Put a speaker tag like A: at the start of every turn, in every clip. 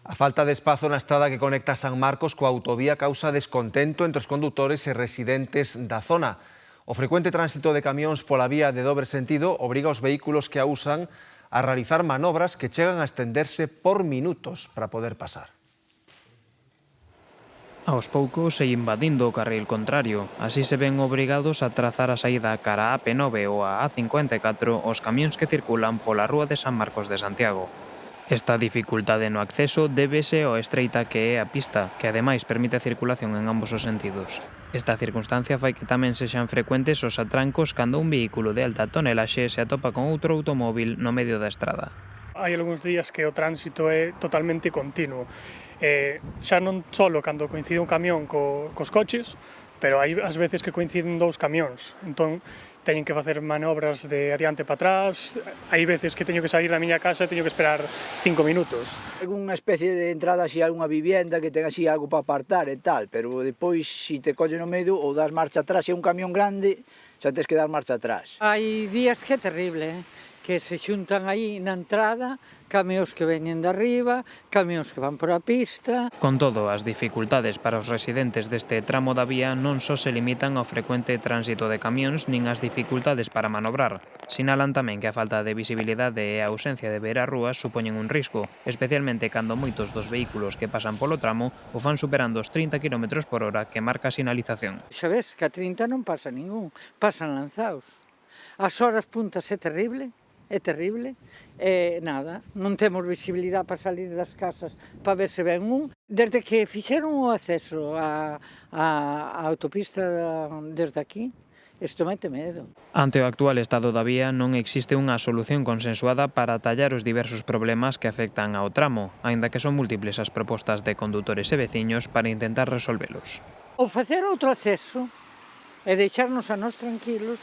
A: A falta de espazo na estrada que conecta San Marcos coa autovía causa descontento entre os condutores e residentes da zona. O frecuente tránsito de camións pola vía de dobre sentido obriga os vehículos que a usan a realizar manobras que chegan a estenderse por minutos para poder pasar.
B: Aos poucos se invadindo o carril contrario, así se ven obrigados a trazar a saída cara á AP9 ou a A54 os camións que circulan pola rúa de San Marcos de Santiago. Esta dificultade no acceso débese ao estreita que é a pista, que ademais permite a circulación en ambos os sentidos. Esta circunstancia fai que tamén sexan frecuentes os atrancos cando un vehículo de alta tonelaxe se atopa con outro automóvil no medio da estrada.
C: Hai algúns días que o tránsito é totalmente continuo. Xa non só cando coincide un camión cos coches, pero hai as veces que coinciden dous camións. Entón, teñen que facer manobras de adiante para atrás, hai veces que teño que sair da miña casa e teño que esperar 5 minutos.
D: Algúnha especie de entrada así a unha vivienda que ten así algo para apartar e tal, pero depois se te colle no medio ou das marcha atrás, se é un camión grande, xa tens que dar marcha atrás.
E: Hai días que é terrible, que se xuntan aí na entrada, camións que veñen de arriba, camións que van por a pista.
B: Con todo, as dificultades para os residentes deste tramo da vía non só se limitan ao frecuente tránsito de camións nin as dificultades para manobrar. Sinalan tamén que a falta de visibilidade e a ausencia de ver as rúas supoñen un risco, especialmente cando moitos dos vehículos que pasan polo tramo o fan superando os 30 km por hora que marca a sinalización.
E: Xa ves, que a 30 non pasa ningún, pasan lanzaos. As horas puntas é terrible, nada, non temos visibilidade para salir das casas para ver se ven un. Desde que fixeron o acceso á autopista desde aquí, isto mete medo.
B: Ante o actual estado da vía non existe unha solución consensuada para atallar os diversos problemas que afectan ao tramo, aínda que son múltiples as propostas de condutores e veciños para intentar resolvelos.
E: Ou facer outro acceso e deixarnos a nós tranquilos,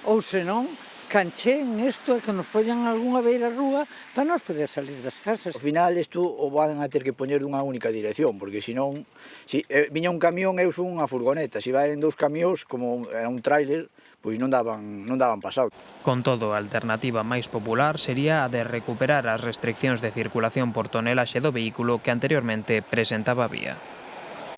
E: ou senón, cancheen isto e que nos poñan algunha beira rúa para nos poder salir das casas.
D: Ao final isto o van a ter que poñer dunha única dirección, porque senón, se viña un camión e eu son unha furgoneta, se vai en dous camións como era un tráiler, pois non daban pasado.
B: Con todo, a alternativa máis popular sería a de recuperar as restriccións de circulación por tonelaxe do vehículo que anteriormente presentaba a vía.